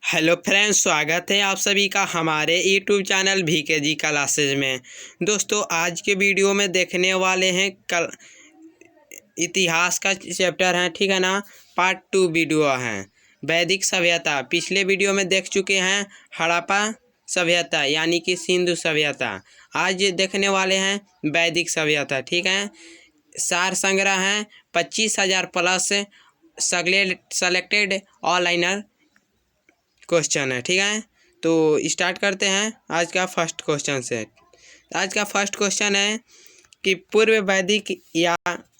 Hello friends, स्वागत है आप सभी का हमारे यूट्यूब चैनल VKG क्लासेज में। दोस्तों, आज के वीडियो में देखने वाले हैं इतिहास का चैप्टर है, ठीक है ना। पार्ट 2 वीडियो है वैदिक सभ्यता। पिछले वीडियो में देख चुके हैं हड़प्पा सभ्यता यानी कि सिंधु सभ्यता। आज देखने वाले हैं वैदिक सभ्यता, ठीक है। सार संग्रह है 25,000 प्लस सेलेक्टेड ऑनलाइनर क्वेश्चन है, ठीक है। तो स्टार्ट करते हैं आज का फर्स्ट क्वेश्चन से। आज का फर्स्ट क्वेश्चन है कि पूर्व वैदिक या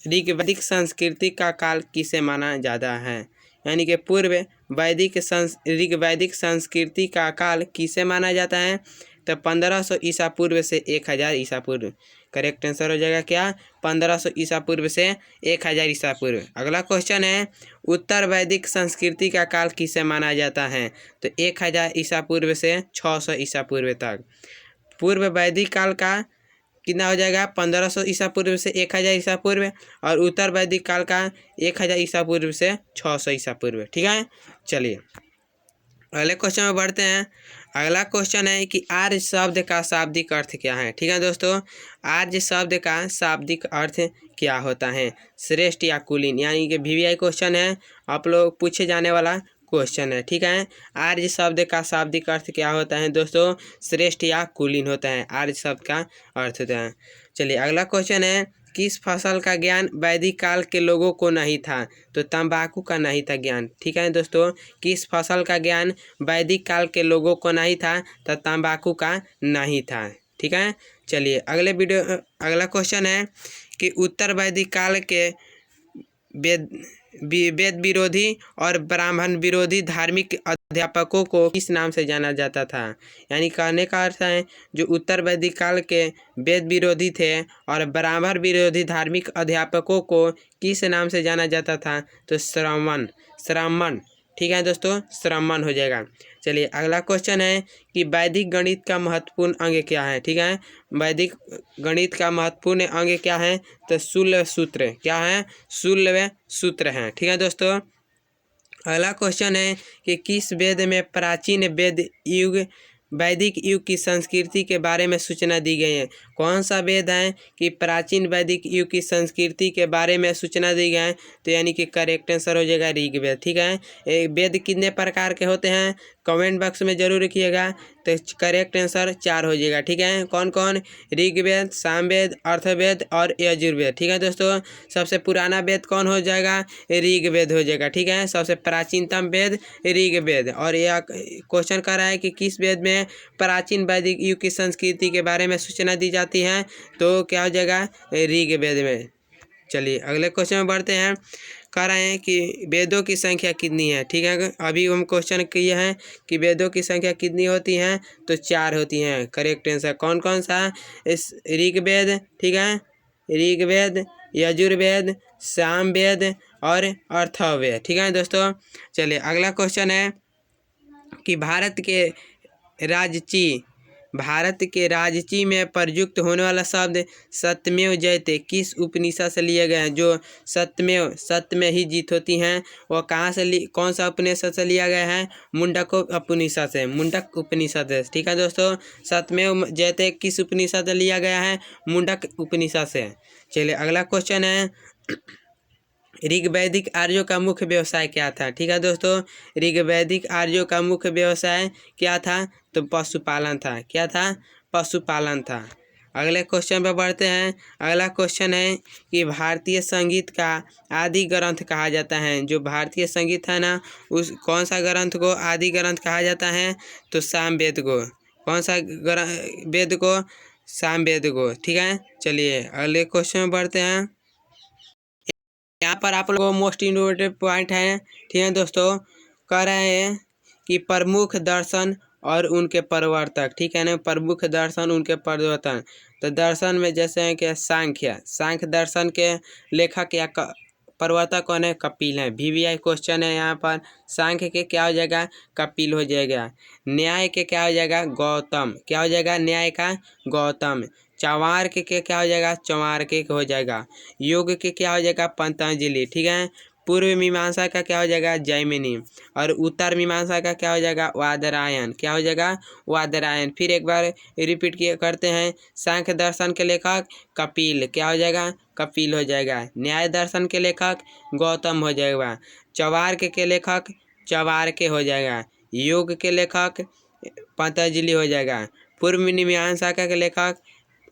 ऋग्वैदिक संस्कृति का काल किसे माना जाता है। यानी कि पूर्व ऋग्वैदिक संस्कृति का काल किसे माना जाता है। तो 1500 ईसा पूर्व से 1000 ईसा पूर्व। करेक्ट आंसर हो जाएगा क्या, 1500 ईसा पूर्व से 1000 ईसा पूर्व। अगला क्वेश्चन है उत्तर वैदिक संस्कृति का काल किसे माना जाता है। तो 1000 ईसा पूर्व से 600 ईसा पूर्व तक। पूर्व वैदिक काल का कितना हो जाएगा, 1500 ईसा पूर्व से 1000 ईसा पूर्व, और उत्तर वैदिक काल का 1000 ईसा पूर्व से 600 ईसा पूर्व, ठीक है। चलिए अगले क्वेश्चन में बढ़ते हैं। अगला क्वेश्चन है कि आर्य शब्द का शाब्दिक अर्थ क्या है। ठीक है दोस्तों, आर्य शब्द का शाब्दिक अर्थ क्या होता है। श्रेष्ठ या कुलीन, यानी कि VVI क्वेश्चन है, आप लोग पूछे जाने वाला क्वेश्चन है, ठीक है। आर्य शब्द का शाब्दिक अर्थ क्या होता है दोस्तों, श्रेष्ठ या कुलीन होता है, आर्य शब्द का अर्थ होता है। चलिए अगला क्वेश्चन है किस फसल का ज्ञान वैदिक काल के लोगों को नहीं था। तो तंबाकू का नहीं था ज्ञान, ठीक है दोस्तों। किस फसल का ज्ञान वैदिक काल के लोगों को नहीं था, तो तंबाकू का नहीं था, ठीक है। चलिए अगला क्वेश्चन है कि उत्तर वैदिक काल के वेद विरोधी और ब्राह्मण विरोधी धार्मिक अध्यापकों को किस नाम से जाना जाता था। यानी कहने का अर्थ है जो उत्तर वैदिक काल के वेद विरोधी थे और ब्राह्मण विरोधी धार्मिक अध्यापकों को किस नाम से जाना जाता था। तो श्रामण, ठीक है दोस्तों, श्रामण हो जाएगा। चलिए अगला क्वेश्चन है कि वैदिक गणित का महत्वपूर्ण अंग क्या है। ठीक है, वैदिक गणित का महत्वपूर्ण अंग क्या है। तो शूल्य सूत्र, क्या है, शूल्य सूत्र है, ठीक है दोस्तों। अगला क्वेश्चन है कि किस वेद में प्राचीन वैदिक युग की संस्कृति के बारे में सूचना दी गई है। कौन सा वेद है कि प्राचीन वैदिक युग की संस्कृति के बारे में सूचना दी गई है। तो यानी कि करेक्ट आंसर हो जाएगा ऋग्वेद, ठीक है। वेद कितने प्रकार के होते हैं कमेंट बॉक्स में जरूर लिखिएगा। तो करेक्ट आंसर 4 हो जाएगा, ठीक है। कौन कौन, ऋग्वेद, सामवेद, अर्थवेद और यजुर्वेद, ठीक है दोस्तों। सबसे पुराना वेद कौन हो जाएगा, ऋग्वेद हो जाएगा, ठीक है। सबसे प्राचीनतम वेद ऋग्वेद। और यह क्वेश्चन कर रहा है कि किस वेद में प्राचीन वैदिक युग की संस्कृति के बारे में सूचना दी जाती है। तो क्या हो जाएगा, ऋग्वेद में। चलिए अगले क्वेश्चन में बढ़ते हैं। कह रहे हैं कि वेदों की संख्या कितनी है। ठीक है, अभी हम क्वेश्चन किए हैं कि वेदों की संख्या कितनी होती हैं। तो 4 होती हैं। करेक्ट आंसर कौन कौन सा, इस ऋग्वेद, ठीक है, ऋग्वेद, यजुर्वेद, सामवेद और अर्थवेद, ठीक है दोस्तों। चलिए अगला क्वेश्चन है कि भारत के राजची में प्रयुक्त होने वाला शब्द सत्यमेव जयते किस उपनिषद से लिए गए हैं। जो सत्य में ही जीत होती हैं, वो कौन सा उपनिषद से लिया गया है, मुंडक उपनिषद से, मुंडक उपनिषद से, ठीक है दोस्तों। सत्यमेव जयते किस उपनिषद से लिया गया है, मुंडक उपनिषद से। चलिए अगला क्वेश्चन है ऋग्वैदिक आर्यों का मुख्य व्यवसाय क्या था। ठीक है दोस्तों, ऋग्वैदिक आर्यों का मुख्य व्यवसाय क्या था। तो पशुपालन था, क्या था, पशुपालन था। अगले क्वेश्चन पर बढ़ते हैं। अगला क्वेश्चन है कि भारतीय संगीत का आदि ग्रंथ कहा जाता है। जो भारतीय संगीत है ना, उस कौन सा ग्रंथ को आदि ग्रंथ कहा जाता है। तो सामवेद को, कौन सा वेद को, सामवेद को, ठीक है। चलिए अगले क्वेश्चन में बढ़ते हैं। यहाँ पर आप लोगों को मोस्ट इम्पोर्टेंट पॉइंट है, ठीक है दोस्तों। कह रहे हैं कि प्रमुख दर्शन और उनके प्रवर्तक, ठीक है ना, प्रमुख दर्शन उनके प्रवर्तन। तो दर्शन में जैसे हैं कि सांख्य दर्शन के लेखक या प्रवर्तक कौन है, कपिल है। VVI क्वेश्चन है यहाँ पर। सांख्य के क्या हो जाएगा, कपिल हो जाएगा। न्याय के क्या हो जाएगा, गौतम, क्या हो जाएगा, न्याय का गौतम। चंवार के क्या हो जाएगा, चंवार के हो जाएगा। योग के क्या हो जाएगा, पतंजलि, ठीक है। पूर्व मीमांसा का क्या हो जाएगा जैमिनी, और उत्तर मीमांसा का क्या हो जाएगा वादरायन, क्या हो जाएगा वादरायन। फिर एक बार रिपीट किए करते हैं, सांख्य दर्शन के लेखक कपिल, क्या हो जाएगा कपिल हो जाएगा। न्याय दर्शन के लेखक गौतम हो जाएगा। चवार्क के लेखक चवार्के हो जाएगा। योग के लेखक पतंजलि हो जाएगा। पूर्व मीमांसा के लेखक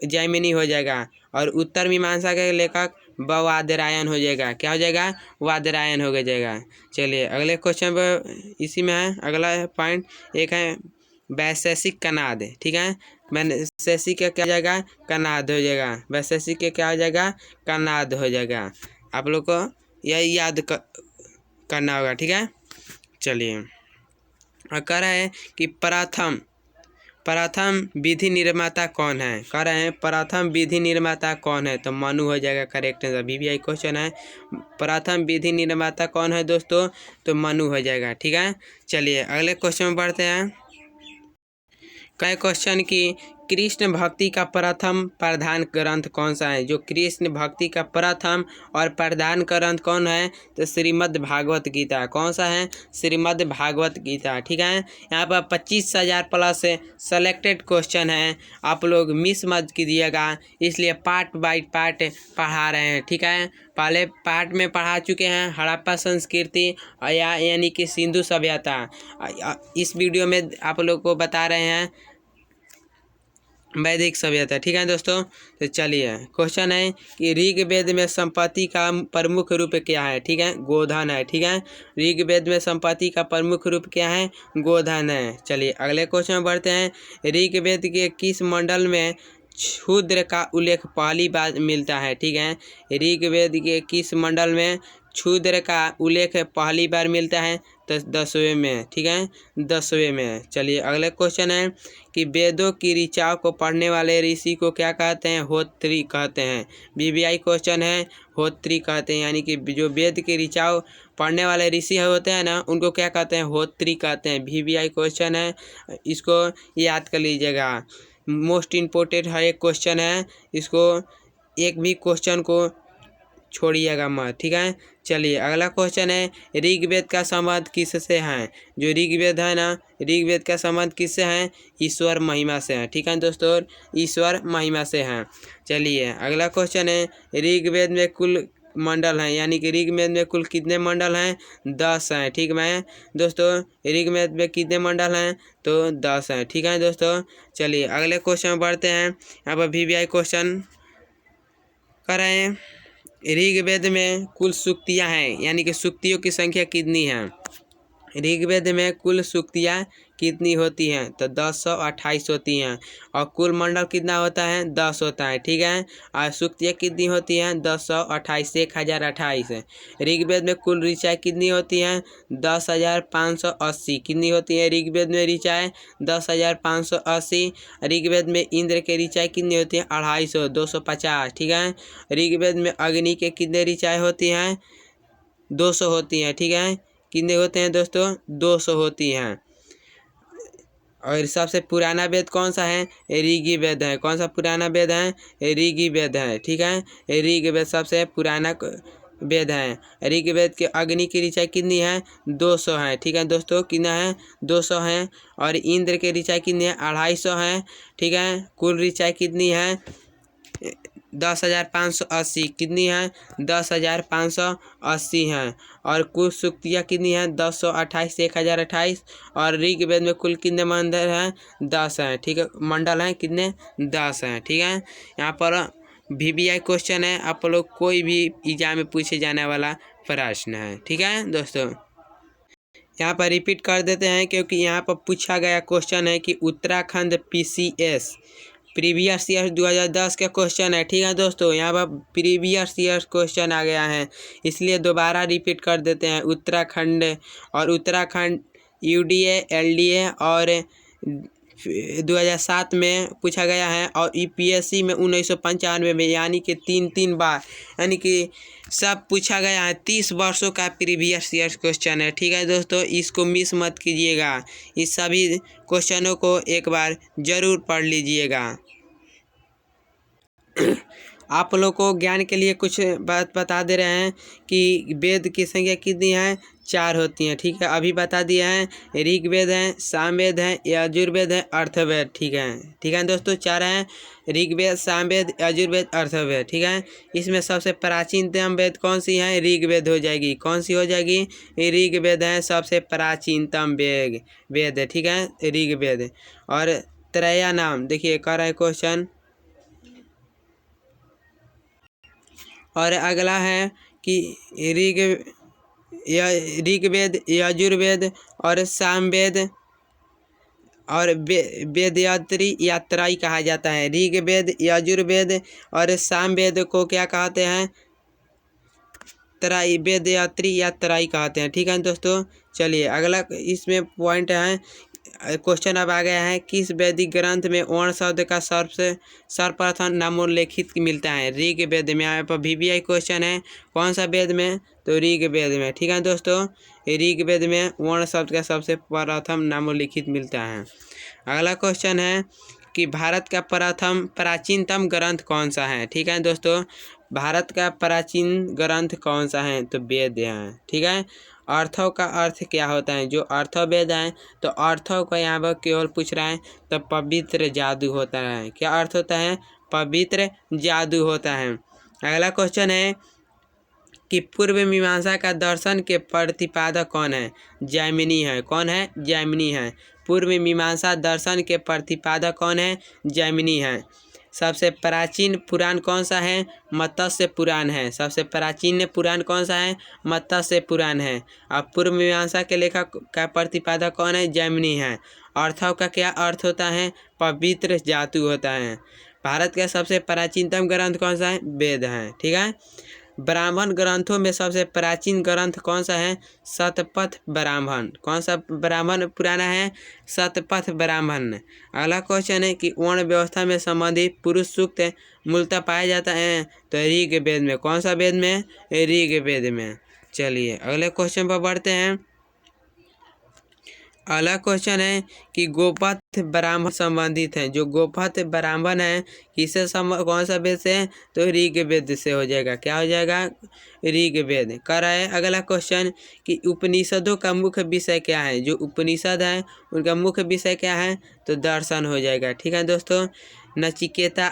जैमिनी हो जाएगा, और उत्तर मीमांसा के लेखक वादरायन हो जाएगा, क्या हो जाएगा वादरायन हो जाएगा। चलिए अगले क्वेश्चन पर इसी में है अगला पॉइंट, एक है वैशेषिक कनाद, ठीक है। वैशेषिक का क्या हो जाएगा कनाद हो जाएगा, वैशेषिक के क्या हो जाएगा कनाद हो जाएगा। आप लोग को यही याद करना होगा, ठीक है। चलिए कह रहे हैं कि प्रथम विधि निर्माता कौन है, कह रहे हैं प्रथम विधि निर्माता कौन है, तो मनु हो जाएगा करेक्ट आंसर। VVI क्वेश्चन है, प्रथम विधि निर्माता कौन है दोस्तों, तो मनु हो जाएगा, ठीक है। चलिए अगले क्वेश्चन में बढ़ते हैं। कई क्वेश्चन की कृष्ण भक्ति का प्रथम प्रधान ग्रंथ कौन सा है, जो कृष्ण भक्ति का प्रथम और प्रधान ग्रंथ कौन है, तो श्रीमद् भागवत गीता, कौन सा है श्रीमद् भागवत गीता, ठीक है। यहाँ पर 25,000 प्लस सेलेक्टेड क्वेश्चन है, आप लोग मिस मत कीजिएगा, इसलिए पार्ट बाय पार्ट पढ़ा रहे हैं, ठीक है। पहले पार्ट में पढ़ा चुके हैं हड़प्पा संस्कृति यानी कि सिंधु सभ्यता, इस वीडियो में आप लोग को बता रहे हैं वैदिक सभ्यता, ठीक है दोस्तों। तो चलिए क्वेश्चन है कि ऋग्वेद में संपत्ति का प्रमुख रूप क्या है, ठीक है गोधन है, ठीक है। ऋग्वेद में संपत्ति का प्रमुख रूप क्या है गोधन है। चलिए अगले क्वेश्चन में बढ़ते हैं। ऋग्वेद के किस मंडल में क्षुद्र का उल्लेख पहली बार मिलता है, ठीक है। ऋग्वेद के किस मंडल में क्षुद्र का उल्लेख पहली बार मिलता है, तो 10वें में, ठीक है 10वें में। चलिए अगले क्वेश्चन है कि वेदों की ऋचाओं को पढ़ने वाले ऋषि को क्या कहते हैं, होत्री कहते हैं। VVI क्वेश्चन है, होत्री कहते हैं, यानी कि जो वेद की ऋचाओं पढ़ने वाले ऋषि होते हैं ना, उनको क्या कहते हैं होत्री कहते हैं। VVI क्वेश्चन है, इसको याद कर लीजिएगा, मोस्ट इम्पोर्टेंट है एक क्वेश्चन है, इसको एक भी क्वेश्चन को छोड़िएगा मत, ठीक है। चलिए अगला क्वेश्चन है, ऋग्वेद का संबंध किससे है, जो ऋग्वेद है ना, ऋग्वेद का संबंध किससे है, ईश्वर महिमा से है, ठीक है दोस्तों ईश्वर महिमा से है। चलिए अगला क्वेश्चन है, ऋग्वेद में कुल मंडल हैं, यानी कि ऋग्वेद में कुल कितने मंडल हैं 10 हैं, ठीक है दोस्तों। ऋग्वेद में कितने मंडल हैं, तो 10 हैं, ठीक है दोस्तों। चलिए अगले क्वेश्चन में बढ़ते हैं। यहाँ पर VVI क्वेश्चन कर रहे हैं, ऋग्वेद में कुल सूक्तियाँ हैं, यानी कि सूक्तियों की संख्या कितनी है, ऋग्वेद में कुल सूक्तियाँ कितनी होती हैं, तो 1028 होती हैं, और कुल मंडल कितना होता है 10 होता है, ठीक है। और सूक्तियाँ कितनी होती हैं 1028 1028। ऋग्वेद में कुल ऋचाएँ कितनी होती हैं 10,580, कितनी होती है ऋग्वेद में ऋचाएँ 10,580। ऋग्वेद में इंद्र के ऋचाएँ कितनी होती हैं 250 250, ठीक है। ऋग्वेद में अग्नि के कितने ऋचाएँ होती हैं 200 होती हैं, ठीक है। कितने होते हैं दोस्तों 200 होती हैं। और सबसे पुराना वेद कौन सा है, ऋग्वेद है। कौन सा पुराना वेद है, ऋग्वेद है, ठीक है। ऋग्वेद सबसे पुराना वेद है। ऋग्वेद के अग्नि की ऋचाएँ कितनी है 200 है, ठीक है दोस्तों, कितना है 200 है। और इंद्र के ऋचाएँ कितनी है 250 है, ठीक है। कुल ऋचाएँ कितनी है 10,580, कितनी है 10,580 हैं। और कुल सूक्तियाँ कितनी हैं 1028 1028। और ऋग्वेद में कुल कितने मंडल हैं 10 हैं, ठीक है मंडल हैं कितने 10 हैं, ठीक है। यहाँ पर VVI क्वेश्चन है, आप लोग कोई भी एग्जाम में पूछे जाने वाला प्रश्न है, ठीक है दोस्तों। यहाँ पर रिपीट कर देते हैं, क्योंकि यहाँ पर पूछा गया क्वेश्चन है कि उत्तराखंड PCS प्रीवियस ईयर 2010 का क्वेश्चन है, ठीक है दोस्तों। यहाँ पर प्रीवियस ईयर क्वेश्चन आ गया है, इसलिए दोबारा रिपीट कर देते हैं। उत्तराखंड और उत्तराखंड UDA LDA और 2007 में पूछा गया है, और EPSC में 1995 में, यानी कि 3 बार, यानी कि सब पूछा गया है। 30 वर्षों का प्रीवियस ईयर क्वेश्चन है, ठीक है दोस्तों, इसको मिस मत कीजिएगा। इस सभी क्वेश्चनों को एक बार ज़रूर पढ़ लीजिएगा। आप लोग को ज्ञान के लिए कुछ बात बता दे रहे हैं कि वेद की संख्या कितनी है, 4 होती हैं। ठीक है, अभी बता दिए हैं। ऋग्वेद है, सामवेद है, यजुर्वेद है, अर्थवेद। ठीक है दोस्तों, 4 हैं। ऋग्वेद, सामवेद, यजुर्वेद, अर्थवेद। ठीक है, इसमें सबसे प्राचीनतम वेद कौन सी है? ऋग्वेद हो जाएगी। कौन सी हो जाएगी? ऋग्वेद है सबसे प्राचीनतम वेद है। ठीक है, ऋग्वेद। और त्रया नाम देखिए कर रहा है क्वेश्चन। और अगला है कि ऋग्वेद, यजुर्वेद और सामवेद और वेदयात्री यात्राई कहा जाता है। ऋग्वेद, यजुर्वेद और सामवेद को क्या कहते हैं? वेदयात्री या तराई कहते हैं। ठीक है दोस्तों, चलिए अगला इसमें पॉइंट है। क्वेश्चन अब आ गया है, किस वैदिक ग्रंथ में वर्ण शब्द का सर्वप्रथम नामोल्लेखित मिलता है? ऋग्वेद में। यहाँ पर VBI क्वेश्चन है, कौन सा वेद में? तो ऋग्वेद में। ठीक है दोस्तों, ऋग्वेद में वर्ण शब्द का सबसे प्रथम नामोल्लेखित मिलता है। अगला क्वेश्चन है कि भारत का प्राचीनतम ग्रंथ कौन सा है? ठीक है दोस्तों, भारत का प्राचीन ग्रंथ कौन सा है? तो वेद है। ठीक है, अर्थों का अर्थ क्या होता है? जो अर्थवेद है, तो अर्थों को यहाँ पर केवल पूछ रहा है, तो पवित्र जादू होता है। क्या अर्थ होता है? पवित्र जादू होता है। अगला क्वेश्चन है कि पूर्व मीमांसा का दर्शन के प्रतिपादक कौन है? जैमिनी है। कौन है? जैमिनी है। पूर्व मीमांसा दर्शन के प्रतिपादक कौन है? जैमिनी है। सबसे प्राचीन पुराण कौन सा है? मत्स्य पुराण है। सबसे प्राचीन पुराण कौन सा है? मत्स्य पुराण है। अब पूर्व मीमांसा के लेखक का प्रतिपादक कौन है? जैमिनी है। अर्थों का क्या अर्थ होता है? पवित्र जातु होता है। भारत का सबसे प्राचीनतम ग्रंथ कौन सा है? वेद है। ठीक है, ब्राह्मण ग्रंथों में सबसे प्राचीन ग्रंथ कौन सा है? शतपथ ब्राह्मण। कौन सा ब्राह्मण पुराना है? शतपथ ब्राह्मण। अगला क्वेश्चन है कि वर्ण व्यवस्था में संबंधित पुरुष सूक्त मूलतः पाया जाता है? तो ऋग्वेद में। कौन सा वेद में? ऋग्वेद में। चलिए अगले क्वेश्चन पर बढ़ते हैं। अगला क्वेश्चन है कि गोपथ ब्राह्मण संबंधित हैं। जो गोपथ ब्राह्मण है किससे कौन सा वेद से? तो ऋग्वेद से हो जाएगा। क्या हो जाएगा? ऋग्वेद। कर रहा है अगला क्वेश्चन कि उपनिषदों का मुख्य विषय क्या है? जो उपनिषद है उनका मुख्य विषय क्या है? तो दर्शन हो जाएगा। ठीक है दोस्तों, नचिकेता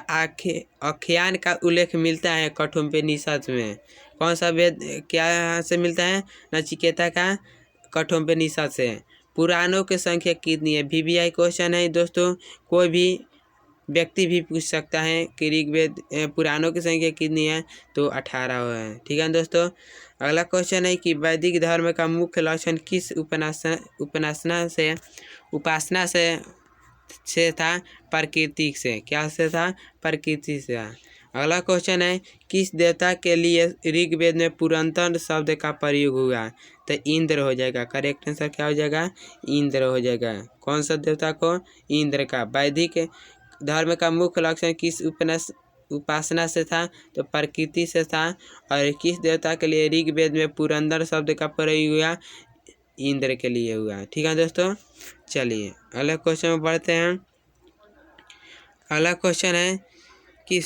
आख्यान का उल्लेख मिलता है कठोपनिषद में। कौन सा वेद क्या से मिलता है? नचिकेता का कठोपनिषद से। पुराणों की संख्या कितनी है? VBI क्वेश्चन है दोस्तों, कोई भी व्यक्ति भी पूछ सकता है कि ऋग्वेद पुराणों की संख्या कितनी है? तो 18 है। ठीक है दोस्तों, अगला क्वेश्चन है कि वैदिक धर्म का मुख्य लक्षण किस उपासना से था? प्रकृति से। क्या से था? प्रकृति से। अगला क्वेश्चन है किस देवता के लिए ऋग्वेद में पुरंतर शब्द का प्रयोग हुआ? तो इंद्र हो जाएगा। करेक्ट आंसर क्या हो जाएगा? इंद्र हो जाएगा। कौन सा देवता को? इंद्र का। वैदिक धर्म का मुख्य लक्षण किस उपासना से था? तो प्रकृति से था। और किस देवता के लिए ऋग्वेद में पुरंदर शब्द का प्रयोग हुआ? इंद्र के लिए हुआ। ठीक है दोस्तों, चलिए अगला क्वेश्चन में बढ़ते हैं। अगला क्वेश्चन है कि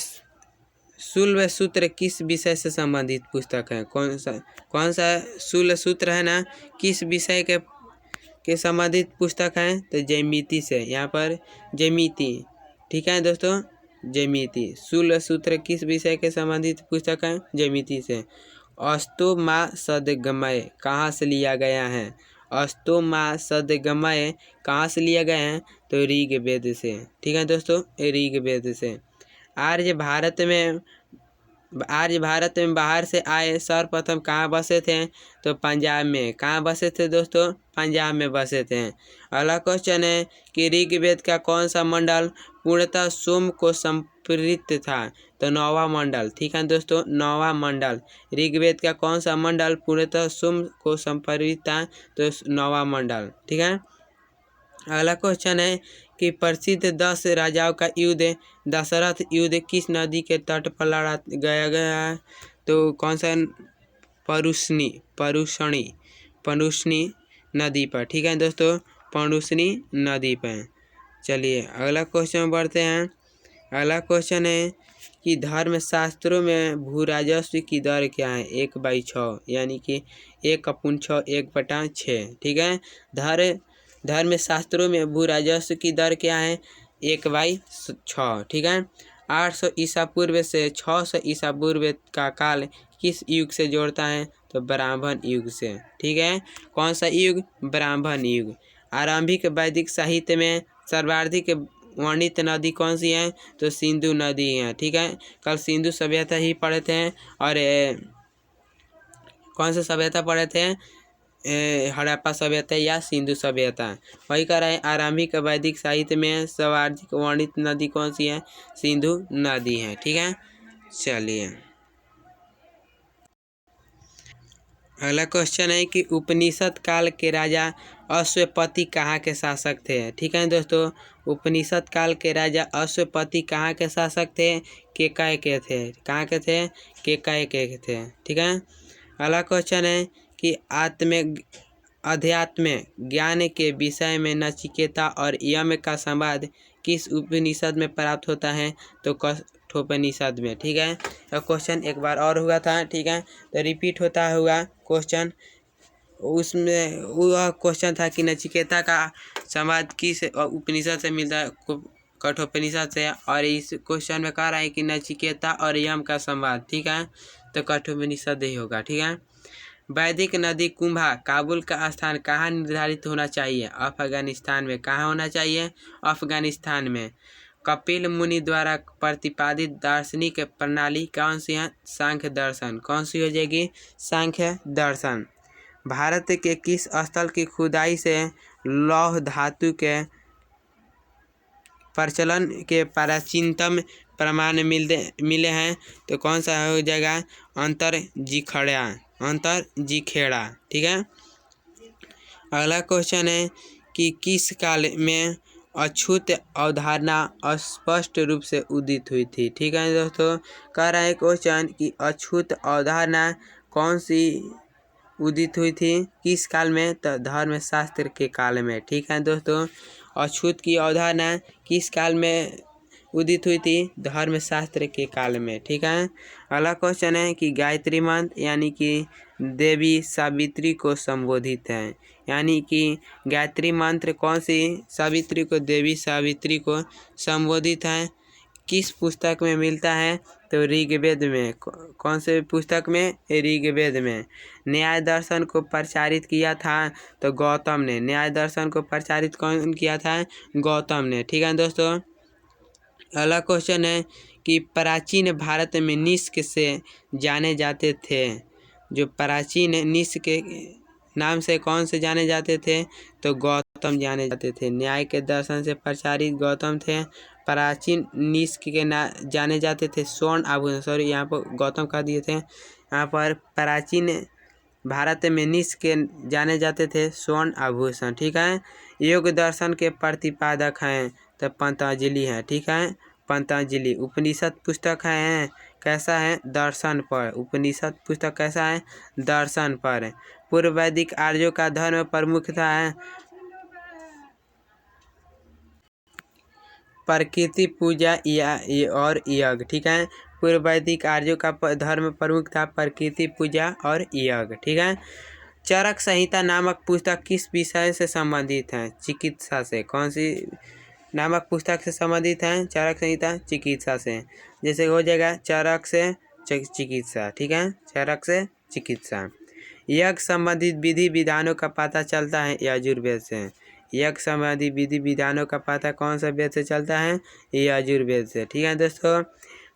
शूल सूत्र किस विषय से संबंधित पुस्तक है? कौन सा शूल सूत्र है ना, किस विषय के संबंधित पुस्तक है? तो जैमिति से। यहाँ पर जैमिति। ठीक है दोस्तों, जैमिति। शूल सूत्र किस विषय के संबंधित पुस्तक है? जैमिति से। अस्तो मा सदगमय कहाँ से लिया गया है? अस्तो मा सदगमय कहाँ से लिया गया है? तो ऋग्वेद से। ठीक है दोस्तों, ऋग्वेद से। आर्य भारत में बाहर से आए सर्वप्रथम कहाँ बसे थे? तो पंजाब में। कहाँ बसे थे दोस्तों? पंजाब में बसे थे। अगला क्वेश्चन है कि ऋग्वेद का कौन सा मंडल पूर्णतः सोम को संपृक्त था? तो 9वां मंडल। ठीक है दोस्तों, 9वां मंडल। ऋग्वेद का कौन सा मंडल पूर्णतः सोम को संपृक्त था? तो 9वां मंडल। ठीक है, अगला क्वेश्चन है कि प्रसिद्ध 10 राजाओं का युद्ध दशरथ युद्ध किस नदी के तट पर लड़ा गया है? तो कौन सा? परुष्णी नदी पर। ठीक है दोस्तों, परुष्णी नदी पर। चलिए अगला क्वेश्चन बढ़ते हैं। अगला क्वेश्चन है कि धर्मशास्त्रों में भू राजस्व की दर क्या है? 1/6, यानी कि 1/6 1/6। ठीक है, धर्मशास्त्रों में भू राजस्व की दर क्या है? 1/6। ठीक है, 800 ईसा पूर्व से 600 ईसा पूर्व का काल किस युग से जोड़ता है? तो ब्राह्मण युग से। ठीक है, कौन सा युग? ब्राह्मण युग। आरंभिक वैदिक साहित्य में सर्वाधिक वर्णित नदी कौन सी है? तो सिंधु नदी है। ठीक है, कल सिंधु सभ्यता ही पढ़े थे। और कौन सा सभ्यता पढ़े थे? हड़प्पा सभ्यता या सिंधु सभ्यता। वही कह रहे हैं, आरंभिक वैदिक साहित्य में सर्वाधिक वर्णित नदी कौन सी है? सिंधु नदी है। ठीक है, चलिए अगला क्वेश्चन है कि उपनिषद काल के राजा अश्वपति कहाँ के शासक थे? ठीक है दोस्तों, उपनिषद काल के राजा अश्वपति कहाँ के शासक थे? केकय के थे। कहाँ के थे? केकय के थे। ठीक है, अगला क्वेश्चन है कि अध्यात्म ज्ञान के विषय में नचिकेता और यम का संवाद किस उपनिषद में प्राप्त होता है? तो कठोपनिषद में। ठीक है, तो क्वेश्चन एक बार और हुआ था। ठीक है, तो रिपीट होता हुआ क्वेश्चन, उसमें वह क्वेश्चन था कि नचिकेता का संवाद किस उपनिषद से मिलता है? कठोपनिषद से। और इस क्वेश्चन में कह रहा है कि नचिकेता और यम का संवाद। ठीक है, तो कठोपनिषद ही होगा। ठीक है, वैदिक नदी कुंभा काबुल का स्थान कहाँ निर्धारित होना चाहिए? अफगानिस्तान में। कहाँ होना चाहिए? अफगानिस्तान में। कपिल मुनि द्वारा प्रतिपादित दार्शनिक प्रणाली कौन सी है? सांख्य दर्शन। कौन सी हो जाएगी? सांख्य दर्शन। भारत के किस स्थल की खुदाई से लौह धातु के प्रचलन के प्राचीनतम प्रमाण मिले हैं? तो कौन सा हो जाएगा? अंतरजीखेड़ा। ठीक है, अगला क्वेश्चन है कि किस काल में अछूत अवधारणा स्पष्ट रूप से उदित हुई थी? ठीक है दोस्तों, कह रहा है क्वेश्चन कि अछूत अवधारणा कौन सी उदित हुई थी? किस काल में? तो धर्मशास्त्र के काल में। ठीक है दोस्तों, अछूत की अवधारणा किस काल में उदित हुई थी? धर्मशास्त्र के काल में। ठीक है, अगला क्वेश्चन है कि गायत्री मंत्र यानी कि देवी सावित्री को संबोधित है, यानी कि गायत्री मंत्र कौन सी सावित्री को? देवी सावित्री को संबोधित है। किस पुस्तक में मिलता है? तो ऋग्वेद में। कौन से पुस्तक में? ऋग्वेद में। न्याय दर्शन को प्रचारित किया था तो गौतम ने। न्याय दर्शन को प्रचारित कौन किया था? गौतम ने। ठीक है दोस्तों, अगला क्वेश्चन है कि प्राचीन भारत में निष्क से जाने जाते थे, जो प्राचीन निष्क के नाम से कौन से जाने जाते थे? तो गौतम जाने जाते थे। न्याय के दर्शन से प्रचारित गौतम थे। प्राचीन निष्क के जाने जाते थे स्वर्ण आभूषण। सॉरी, यहाँ पर गौतम कह दिए थे। यहाँ पर प्राचीन भारत में निष्क के जाने जाते थे स्वर्ण आभूषण। ठीक है, योग दर्शन के प्रतिपादक हैं तो पतंजलि हैं। ठीक है, पतंजलि। उपनिषद पुस्तक है कैसा है? दर्शन पर। उपनिषद पुस्तक कैसा है? दर्शन पर। पूर्व वैदिक आर्यों का धर्म प्रमुख था प्रकृति पूजा और यज्ञ। ठीक है, पूर्व वैदिक आर्यों का धर्म प्रमुख था प्रकृति पूजा और यज्ञ। ठीक है, चरक संहिता नामक पुस्तक किस विषय से संबंधित है? चिकित्सा से। कौन सी नामक पुस्तक से संबंधित है? चरक संहिता चिकित्सा से। जैसे हो जाएगा चरक से चिकित्सा। ठीक है, चरक से चिकित्सा। यज्ञ संबंधित विधि विधानों का पता चलता है यजुर्वेद से। यज्ञ संबंधी विधि विधानों का पता कौन सा वेद से चलता है? यजुर्वेद से। ठीक है दोस्तों,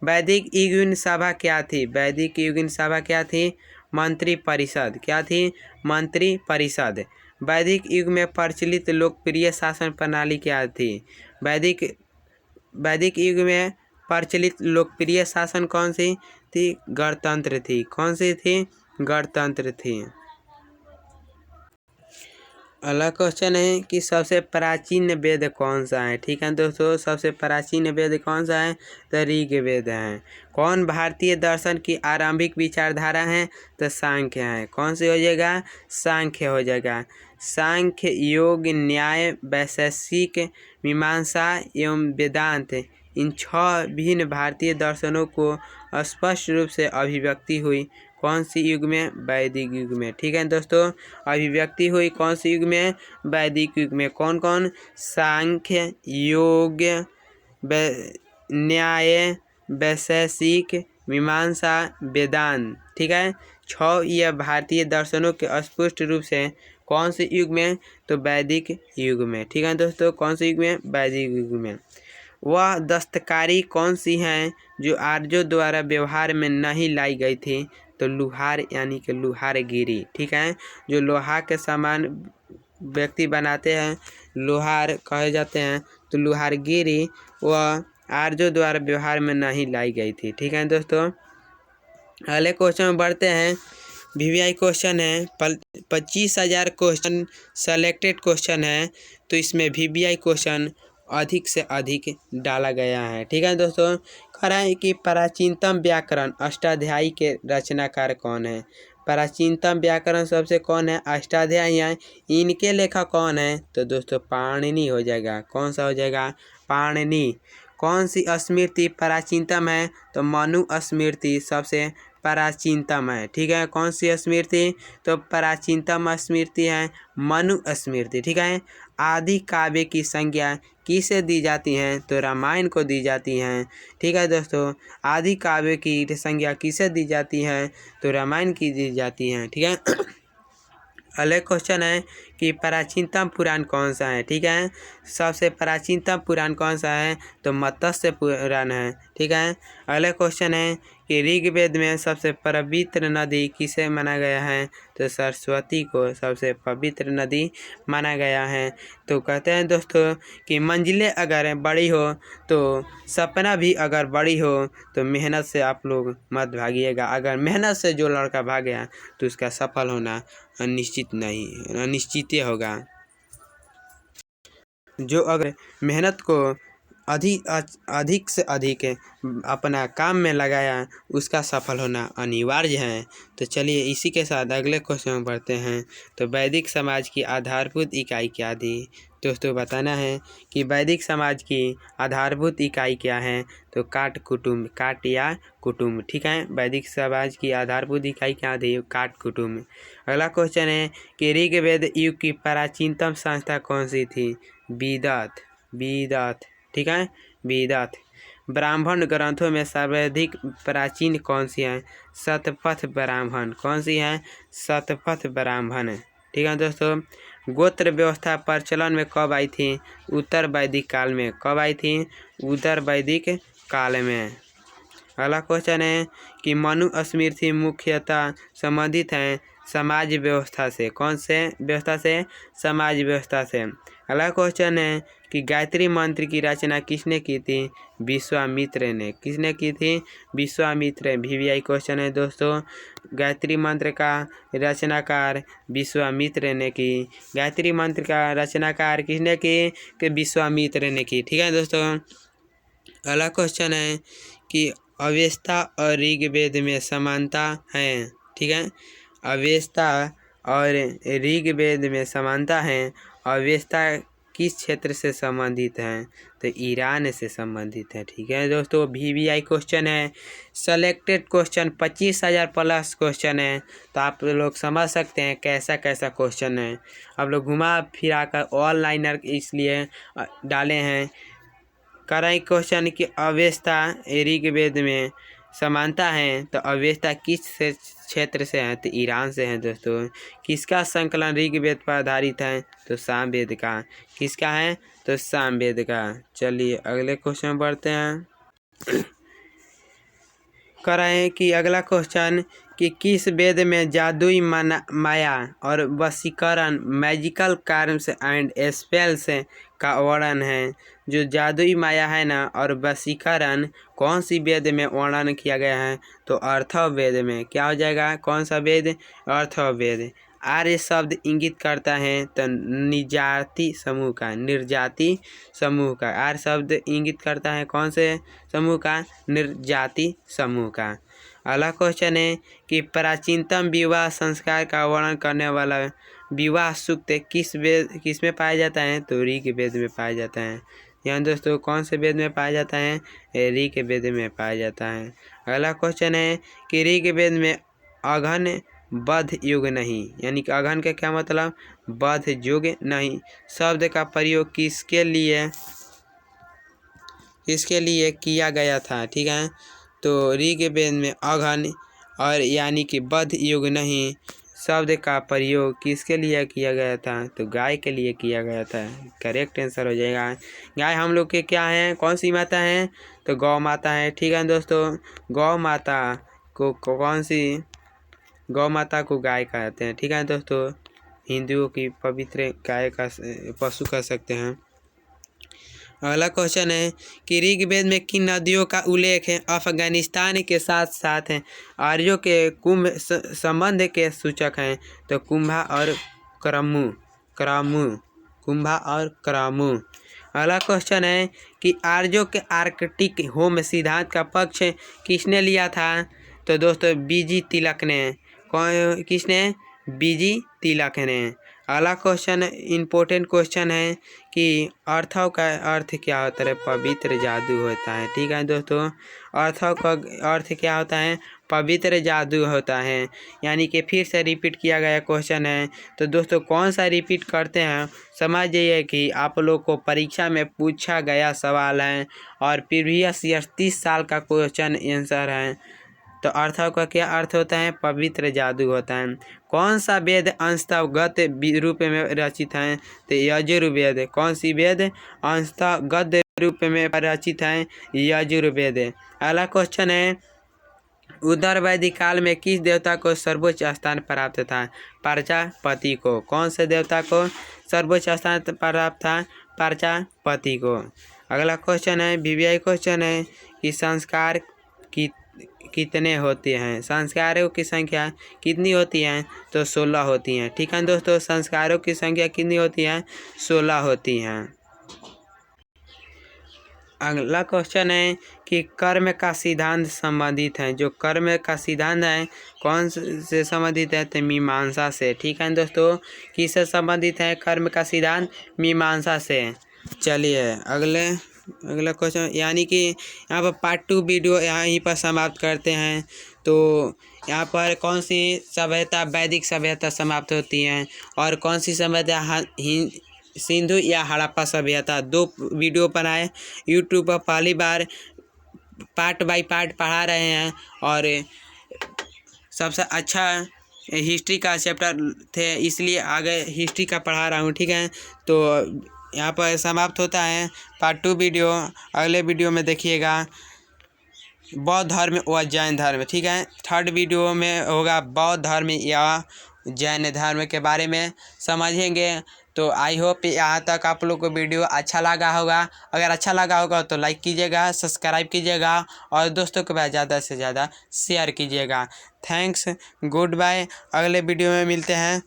वैदिक युगीन सभा क्या थी? वैदिक युगीन सभा क्या थी? मंत्री परिषद। क्या थी? मंत्री परिषद। वैदिक युग में प्रचलित लोकप्रिय शासन प्रणाली क्या थी? वैदिक युग में प्रचलित लोकप्रिय शासन कौन सी थी? गणतंत्र थी। कौन सी थी? गणतंत्र थी। अगला क्वेश्चन है कि सबसे प्राचीन वेद कौन सा है? ठीक है दोस्तों, सबसे प्राचीन वेद कौन सा है? तो ऋग्वेद है। कौन भारतीय दर्शन की आरंभिक विचारधारा है? तो सांख्य है। कौन सी हो जाएगा? सांख्य हो जाएगा। सांख्य योग न्याय वैशेषिक मीमांसा एवं वेदांत इन 6 भिन्न भारतीय दर्शनों को स्पष्ट रूप से अभिव्यक्ति हुई कौन सी युग में? वैदिक युग में। ठीक है दोस्तों, अभिव्यक्ति हुई कौन सी युग में? वैदिक युग में। कौन कौन? सांख्य, योग, न्याय, वैशेषिक, मीमांसा, वेदांत। ठीक है, 6 यह भारतीय दर्शनों के स्पष्ट रूप से कौन से युग में? तो वैदिक युग में। ठीक है दोस्तों, कौन से युग में? वैदिक युग में। वह दस्तकारी कौन सी हैं जो आर्यों द्वारा व्यवहार में नहीं लाई गई थी? तो लुहार यानी कि लुहारगिरी। ठीक है, जो लोहा के सामान व्यक्ति बनाते हैं लोहार कहे जाते हैं, तो लुहारगिरी वह आर्यों द्वारा व्यवहार में नहीं लाई गई थी। ठीक है दोस्तों, अगले क्वेश्चन में बढ़ते हैं। VVI क्वेश्चन है, 25,000 क्वेश्चन सेलेक्टेड क्वेश्चन है, तो इसमें VVI क्वेश्चन अधिक से अधिक डाला गया है। ठीक है दोस्तों, कह रहा है कि प्राचीनतम व्याकरण अष्टाध्यायी के रचनाकार कौन है? प्राचीनतम व्याकरण सबसे कौन है? अष्टाध्यायी है। इनके लेखक कौन है? तो दोस्तों पाणिनि हो जाएगा। कौन सा हो जाएगा? पाणिनि। कौन सी स्मृति प्राचीनतम है? तो मनु स्मृति सबसे प्राचीनतम है। ठीक है, कौन सी स्मृति? तो प्राचीनतम स्मृति है मनु स्मृति। ठीक है, आदि काव्य की संज्ञा किसे दी जाती हैं? तो रामायण को दी जाती हैं। ठीक है दोस्तों, आदि काव्य की संज्ञा किसे दी जाती है? तो रामायण की दी जाती हैं। ठीक है, अगले क्वेश्चन है कि प्राचीनतम पुराण कौन सा है? ठीक है, सबसे प्राचीनतम पुराण कौन सा है? तो मत्स्य पुराण है। ठीक है, अगले क्वेश्चन है कि ऋग्वेद में सबसे पवित्र नदी किसे माना गया है? तो सरस्वती को सबसे पवित्र नदी माना गया है। तो कहते हैं दोस्तों कि मंजिलें अगर बड़ी हो तो सपना भी अगर बड़ी हो तो मेहनत से आप लोग मत भागिएगा। अगर मेहनत से जो लड़का भागेगा तो उसका सफल होना अनिश्चित नहीं, अनिश्चित होगा। जो अगर मेहनत को अधिक से अधिक अपना काम में लगाया उसका सफल होना अनिवार्य है। तो चलिए इसी के साथ अगले क्वेश्चन में बढ़ते हैं। तो वैदिक समाज की आधारभूत इकाई क्या थी? दोस्तों बताना है कि वैदिक समाज की आधारभूत इकाई क्या है? तो काट कुटुम्ब, काट या कुटुम्ब। ठीक है, वैदिक समाज की आधारभूत इकाई क्या थी? काट कुटुम्ब। अगला क्वेश्चन है कि ऋग्वेद युग की प्राचीनतम संस्था कौन सी थी? वेदात, वेदात। ठीक है, वेदात। ब्राह्मण ग्रंथों में सर्वाधिक प्राचीन कौन सी है? शतपथ ब्राह्मण। कौन सी है? शतपथ ब्राह्मण। ठीक है दोस्तों, गोत्र व्यवस्था प्रचलन में कब आई थी? उत्तर वैदिक काल में। कब आई थी? उत्तर वैदिक काल में। अगला क्वेश्चन है कि मनु स्मृति मुख्यतः संबंधित हैं समाज व्यवस्था से। कौन से व्यवस्था से? समाज व्यवस्था से। अगला क्वेश्चन है कि गायत्री मंत्र की रचना किसने की थी? विश्वामित्र ने। किसने की थी? विश्वामित्र। VVI क्वेश्चन है दोस्तों, गायत्री मंत्र का रचनाकार विश्वामित्र ने की। गायत्री मंत्र का रचनाकार किसने की? कि विश्वामित्र ने की। ठीक है दोस्तों, अगला क्वेश्चन है कि अवेस्ता और ऋग्वेद में समानता है। ठीक है, अवेस्ता और ऋग्वेद में समानता है। अवेस्ता किस क्षेत्र से संबंधित हैं? तो ईरान से संबंधित है। ठीक है दोस्तों, VVI क्वेश्चन है, सेलेक्टेड क्वेश्चन 25,000 प्लस क्वेश्चन है। तो आप लोग समझ सकते हैं कैसा कैसा क्वेश्चन है। आप लोग घुमा फिरा कर ऑनलाइनर इसलिए डाले हैं। करें क्वेश्चन की अवेस्ता ऋग्वेद में समानता है, तो अवेस्ता किस क्षेत्र से है? तो ईरान से है दोस्तों। किसका संकलन ऋग्वेद पर आधारित है? तो सामवेद का। किसका है? तो सामवेद का। चलिए अगले क्वेश्चन में बढ़ते हैं। करें कि अगला क्वेश्चन कि किस वेद में जादुई माया और वशीकरण मैजिकल कार्म्स एंड स्पेल्स का वर्णन है? जो जादुई माया है ना और वशीकरण कौन सी वेद में वर्णन किया गया है? तो अथर्ववेद में। क्या हो जाएगा? कौन सा वेद? अथर्ववेद। आर्य शब्द इंगित करता है तो निर्जाति समूह का, निर्जाति समूह का। आर्य शब्द इंगित करता है कौन से समूह का? निर्जाति समूह का। अगला क्वेश्चन है कि प्राचीनतम विवाह संस्कार का वर्णन करने वाला विवाह सूक्त किस में पाया जाता है? तो ऋग्वेद में पाया जाता है। यहाँ दोस्तों कौन से वेद में पाया जाता है? ऋग वेद में पाया जाता है। अगला क्वेश्चन है कि ऋग वेद में अघन बद्ध युग नहीं, यानी कि अघन का क्या मतलब? बद्ध युग नहीं शब्द का प्रयोग किसके लिए किया गया था? ठीक है, तो ऋग वेद में अघन और यानी कि बद्ध युग नहीं शब्द का प्रयोग किसके लिए किया गया था? तो गाय के लिए किया गया था। करेक्ट आंसर हो जाएगा। गाय हम लोग के क्या है? कौन सी माता है? तो गौ माता है। ठीक है दोस्तों, गौ माता को कौन सी? गौ माता को गाय कहते हैं। ठीक है दोस्तों, हिंदुओं की पवित्र गाय का पशु कह सकते हैं। अगला क्वेश्चन है कि ऋग्वेद में किन नदियों का उल्लेख है अफगानिस्तान के साथ साथ है आर्यों के कुंभ संबंध के सूचक हैं? तो कुंभा और क्रामु। अगला क्वेश्चन है कि आर्यों के आर्कटिक होम सिद्धांत का पक्ष किसने लिया था? तो दोस्तों बीजी तिलक ने। किसने? बीजी तिलक ने। अगला क्वेश्चन इम्पोर्टेंट क्वेश्चन है कि अर्थों का अर्थ क्या होता है? पवित्र जादू होता है। ठीक है दोस्तों, अर्थों का अर्थ क्या होता है? पवित्र जादू होता है। यानी कि फिर से रिपीट किया गया क्वेश्चन है। तो दोस्तों कौन सा रिपीट करते हैं? समझ जाइए कि आप लोग को परीक्षा में पूछा गया सवाल है और प्रीवियस ईयर 30 साल का क्वेश्चन आंसर है। तो अर्थों का क्या अर्थ होता है? पवित्र जादू होता है। कौन सा वेद अंशतः गद्य रूप में रचित है? तो यजुर्वेद। कौन सी वेद अंशतः गद्य रूप में रचित है? यजुर्वेद। अगला क्वेश्चन है उत्तर वैदिक काल में किस देवता को सर्वोच्च स्थान प्राप्त था? प्रजापति को। कौन से देवता को सर्वोच्च स्थान प्राप्त था? प्रजापति को। अगला क्वेश्चन है वीवीआई क्वेश्चन है कि संस्कार कितने होते हैं? संस्कारों की संख्या कितनी होती है? तो 16 होती हैं। ठीक है दोस्तों, संस्कारों की संख्या कितनी होती है? 16 होती हैं। अगला क्वेश्चन है कि कर्म का सिद्धांत संबंधित है। जो कर्म का सिद्धांत है कौन से संबंधित है? तो मीमांसा से। ठीक है दोस्तों, किससे संबंधित है कर्म का सिद्धांत? मीमांसा से। चलिए अगला क्वेश्चन, यानी कि यहाँ पर पार्ट 2 वीडियो यहीं पर समाप्त करते हैं। तो यहाँ पर कौन सी सभ्यता वैदिक सभ्यता समाप्त होती है और कौन सी सभ्यता सिंधु या हड़प्पा सभ्यता, 2 वीडियो बनाए यूट्यूब पर। पहली बार पार्ट बाय पार्ट पढ़ा रहे हैं और सबसे अच्छा हिस्ट्री का चैप्टर थे, इसलिए आगे हिस्ट्री का पढ़ा रहा हूँ। ठीक है, तो यहाँ पर समाप्त होता है पार्ट 2 वीडियो। अगले वीडियो में देखिएगा बौद्ध धर्म व जैन धर्म। ठीक है, 3rd वीडियो में होगा बौद्ध धर्म या जैन धर्म के बारे में समझेंगे। तो आई होप यहाँ तक आप लोग को वीडियो अच्छा लगा होगा। अगर अच्छा लगा होगा तो लाइक कीजिएगा, सब्सक्राइब कीजिएगा और दोस्तों के पास ज़्यादा से ज़्यादा शेयर कीजिएगा। Thanks, good bye. अगले वीडियो में मिलते हैं।